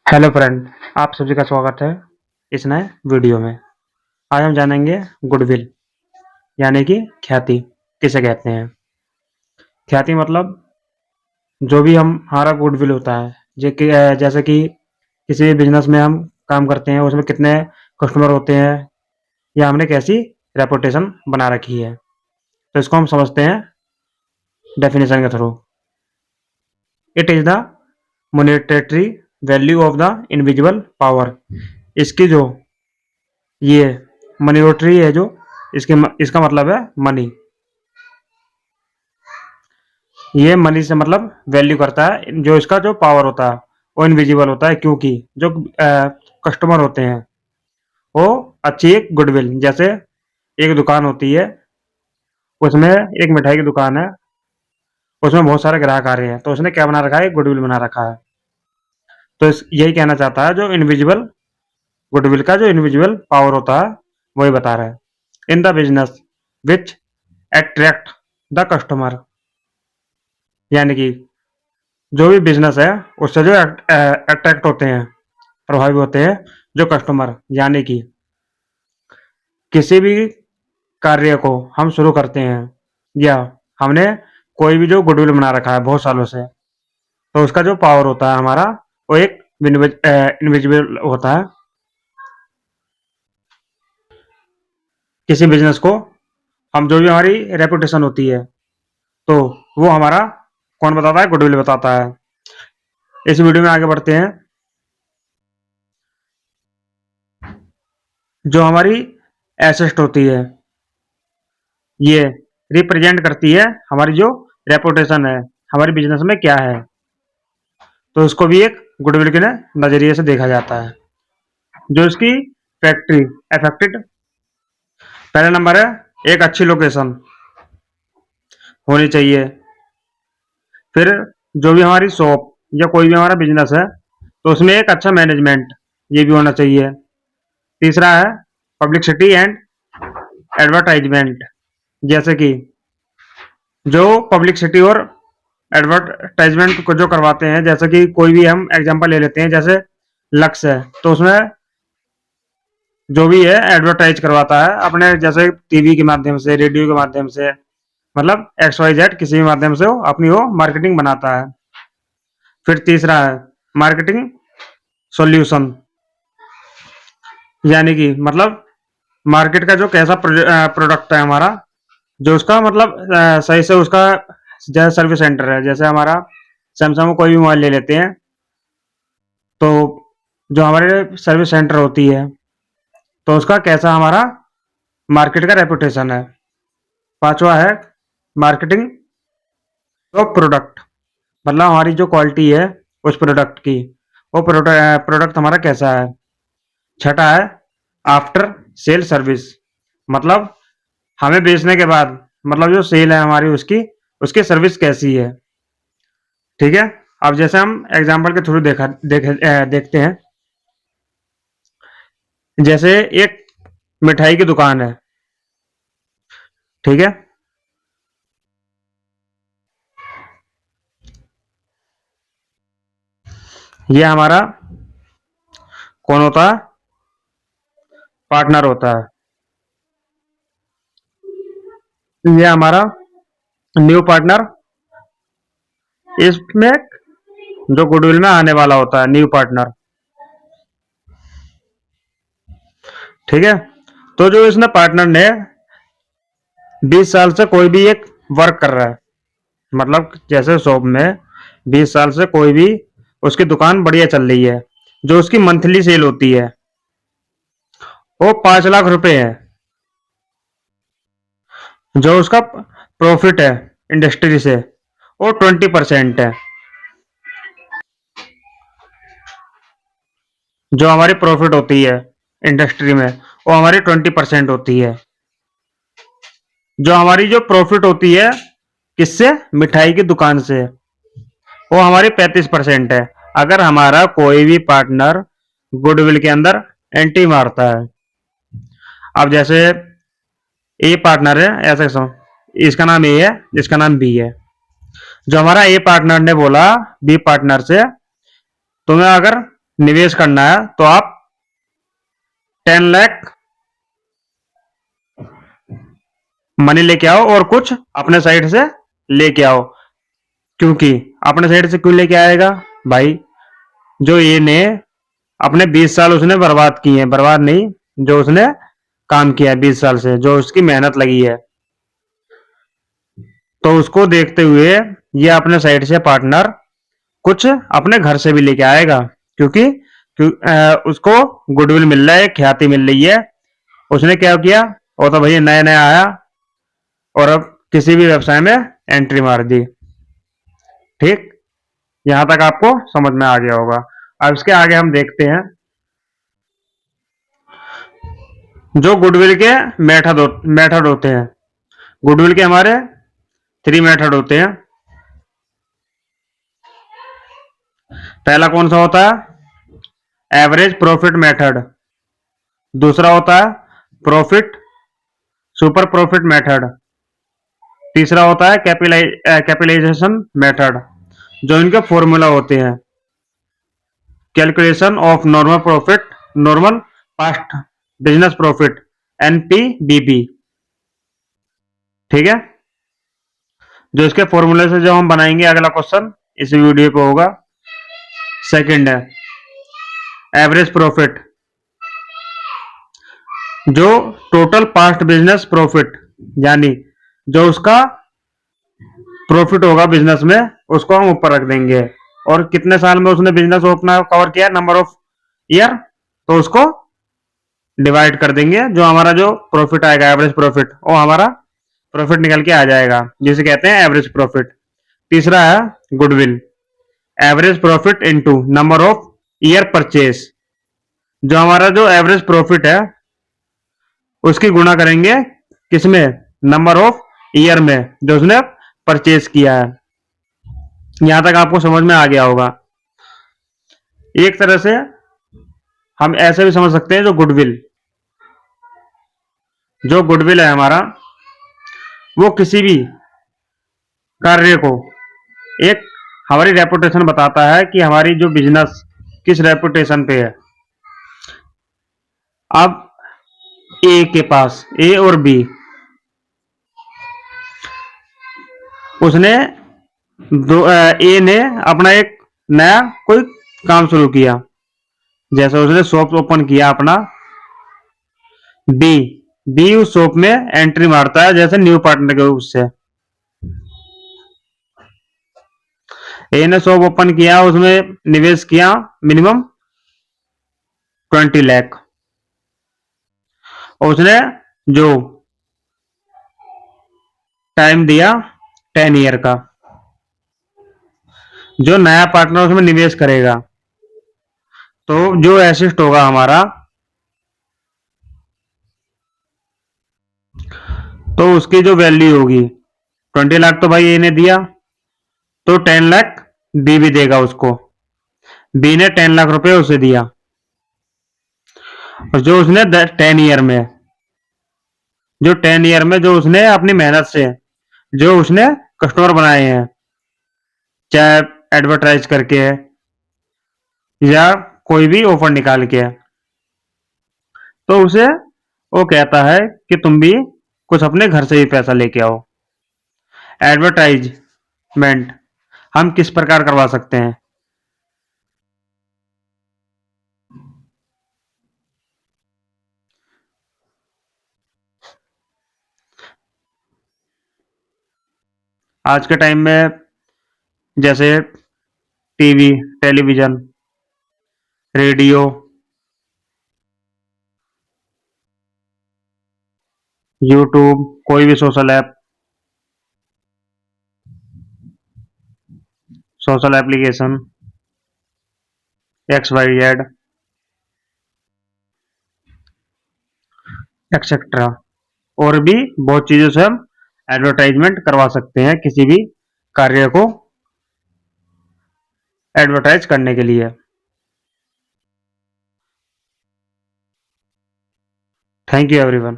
Hello friend, आप सभी का स्वागत है इस नए वीडियो में। आज हम जानेंगे गुडविल यानी कि ख्याति किसे कहते हैं। ख्याति मतलब जो भी हमारा गुडविल होता है, जैसे कि किसी भी बिजनेस में हम काम करते हैं, उसमें कितने कस्टमर होते हैं या हमने कैसी रेपुटेशन बना रखी है, तो इसको हम समझते हैं डेफिनेशन के through. It is the monetary value of the invisible power. इसकी जो ये मनीटरी है, जो इसका मतलब है मनी। ये मनी से मतलब वैल्यू करता है। जो इसका जो पावर होता है वो इनविजिबल होता है, क्योंकि जो कस्टमर होते हैं वो अच्छी एक गुडविल, जैसे एक दुकान होती है, उसमें एक मिठाई की दुकान है, उसमें बहुत सारे ग्राहक आ रहे हैं, तो उसने क्या बना रखा है, गुडविल बना रखा है। तो यही कहना चाहता है, जो इनविजिबल गुडविल का जो इनविजिबल पावर होता है वही बता रहा है। In the business which attract the customer, यानी कि जो भी बिजनेस है उससे जो अट्रैक्ट होते हैं, प्रभावित होते हैं जो कस्टमर, यानी कि किसी भी कार्य को हम शुरू करते हैं या हमने कोई भी जो गुडविल बना रखा है बहुत सालों से, तो उसका जो पावर होता है हमारा, वो एक इनविजिबल होता है। किसी बिजनेस को हम जो भी हमारी रेपुटेशन होती है, तो वो हमारा कौन बताता है, गुडविल बताता है। इस वीडियो में आगे बढ़ते हैं। जो हमारी एसेट होती है, ये रिप्रेजेंट करती है हमारी जो रेपुटेशन है, हमारे बिजनेस में क्या है, तो इसको भी एक गुडविल के नजरिए से देखा जाता है। जो इसकी फैक्ट्री अफेक्टेड, पहला नंबर है एक अच्छी लोकेशन होनी चाहिए। फिर जो भी हमारी शॉप या कोई भी हमारा बिजनेस है, तो उसमें एक अच्छा मैनेजमेंट ये भी होना चाहिए। तीसरा है पब्लिसिटी एंड एडवर्टाइजमेंट, जैसे कि जो पब्लिसिटी और एडवर्टाइजमेंट को जो करवाते हैं, जैसे कि कोई भी हम एग्जांपल ले लेते हैं, जैसे लक्स है, तो उसमें जो भी है एडवर्टाइज करवाता है अपने, जैसे टीवी के माध्यम से, रेडियो के माध्यम से, मतलब एक्स वाई जेड किसी भी माध्यम से वो अपनी वो मार्केटिंग बनाता है। फिर तीसरा है मार्केटिंग सॉल्यूशन, यानी कि मतलब मार्केट का जो कैसा प्रोडक्ट है हमारा, जो उसका मतलब सही से उसका, जैसे सर्विस सेंटर है, जैसे हमारा सैमसंग कोई भी मोबाइल ले लेते हैं, तो जो हमारे सर्विस सेंटर होती है, तो उसका कैसा हमारा मार्केट का रेपुटेशन है। पांचवा है मार्केटिंग ऑफ प्रोडक्ट, मतलब हमारी जो क्वालिटी है उस प्रोडक्ट की, वो प्रोडक्ट हमारा कैसा है। छठा है आफ्टर सेल सर्विस, मतलब हमें बेचने के बाद, मतलब जो सेल है हमारी उसकी उसकी सर्विस कैसी है। ठीक है, अब जैसे हम एग्जांपल के थ्रू देखते हैं। जैसे एक मिठाई की दुकान है, ठीक है, ये हमारा कौन होता है, पार्टनर होता है। ये हमारा न्यू पार्टनर, इसमें जो गुडविल में आने वाला होता है न्यू पार्टनर। ठीक है, तो जो इसने पार्टनर ने 20 साल से कोई भी एक वर्क कर रहा है, मतलब जैसे शॉप में 20 साल से कोई भी उसकी दुकान बढ़िया चल रही है, जो उसकी मंथली सेल होती है वो 5 लाख रुपए है। जो उसका प्रॉफिट है इंडस्ट्री से वो 20% है। जो हमारी प्रॉफिट होती है इंडस्ट्री में वो हमारी 20% होती है। जो हमारी जो प्रॉफिट होती है किससे, मिठाई की दुकान से, वो हमारी 35% है। अगर हमारा कोई भी पार्टनर गुडविल के अंदर एंट्री मारता है, अब जैसे ए पार्टनर है, ऐसे समझ, इसका नाम ए है, इसका नाम बी है। जो हमारा ए पार्टनर ने बोला बी पार्टनर से, तुम्हें अगर निवेश करना है तो आप 10 लाख मनी लेके आओ और कुछ अपने साइड से लेके आओ। क्योंकि अपने साइड से क्यों लेके आएगा भाई, जो ये ने अपने 20 साल उसने बर्बाद किए हैं, बर्बाद नहीं, जो उसने काम किया है 20 साल से, जो उसकी मेहनत लगी है, तो उसको देखते हुए ये अपने साइड से पार्टनर कुछ अपने घर से भी लेके आएगा। क्योंकि उसको गुडविल मिल रहा है, ख्याति मिल रही है। उसने क्या किया, वो तो भैया नया नया आया और अब किसी भी व्यवसाय में एंट्री मार दी। ठीक, यहां तक आपको समझ में आ गया होगा। अब इसके आगे हम देखते हैं जो गुडविल के मेथड होते हैं। गुडविल के हमारे 3 मेथड होते हैं। पहला कौन सा होता है, एवरेज प्रॉफिट मेथड। दूसरा होता है प्रॉफिट सुपर प्रॉफिट मेथड। तीसरा होता है कैपिटलाइजेशन मेथड। जो इनके फॉर्मूला होते हैं, calculation of normal profit, normal past business profit, NPBP। ठीक है, जो इसके फॉर्मूले से जो हम बनाएंगे अगला क्वेश्चन इस वीडियो पे होगा। सेकंड है एवरेज प्रॉफिट, जो टोटल पास्ट बिजनेस प्रॉफिट, यानी जो उसका प्रॉफिट होगा बिजनेस में, उसको हम ऊपर रख देंगे। और कितने साल में उसने बिजनेस अपना कवर किया, नंबर ऑफ ईयर, तो उसको डिवाइड कर देंगे। जो हमारा जो प्रॉफिट आएगा एवरेज प्रॉफिट, वो हमारा प्रॉफिट निकल के आ जाएगा, जिसे कहते हैं एवरेज प्रॉफिट। तीसरा है goodwill, average profit into number of year purchase. जो हमारा जो एवरेज प्रॉफिट है उसकी गुणा करेंगे किसमें, नंबर ऑफ ईयर में जो उसने परचेस किया है। यहां तक आपको समझ में आ गया होगा। एक तरह से हम ऐसे भी समझ सकते हैं जो गुडविल है हमारा, वो किसी भी कार्य को एक हमारी रेपुटेशन बताता है कि हमारी जो बिजनेस किस रेपुटेशन पे है। अब ए के पास, ए और बी, उसने ए ने अपना एक नया कोई काम शुरू किया, जैसे उसने शॉप ओपन किया अपना। बी बी उस शॉप में एंट्री मारता है जैसे न्यू पार्टनर के उससे। ए ने शॉप ओपन किया, उसमें निवेश किया मिनिमम 20 लाख, और उसने जो टाइम दिया 10 ईयर का। जो नया पार्टनर उसमें निवेश करेगा, तो जो एसेट होगा हमारा, तो उसकी जो वैल्यू होगी 20 लाख तो भाई ए ने दिया, तो 10 लाख बी भी देगा उसको। बी ने 10 लाख रुपए उसे दिया, और जो उसने 10 ईयर में, जो 10 ईयर में जो उसने अपनी मेहनत से जो उसने कस्टमर बनाए हैं, चाहे एडवर्टाइज करके या कोई भी ऑफर निकाल के, तो उसे वो कहता है कि तुम भी कुछ अपने घर से ही पैसा लेके आओ। एडवर्टाइजमेंट हम किस प्रकार करवा सकते हैं, आज के टाइम में जैसे टीवी, टेलीविजन, रेडियो, यूट्यूब, कोई भी सोशल एप्लीकेशन, XYZ एक्सेट्रा, और भी बहुत चीजों से हम एडवर्टाइजमेंट करवा सकते हैं किसी भी कार्य को एडवर्टाइज करने के लिए। Thank you everyone.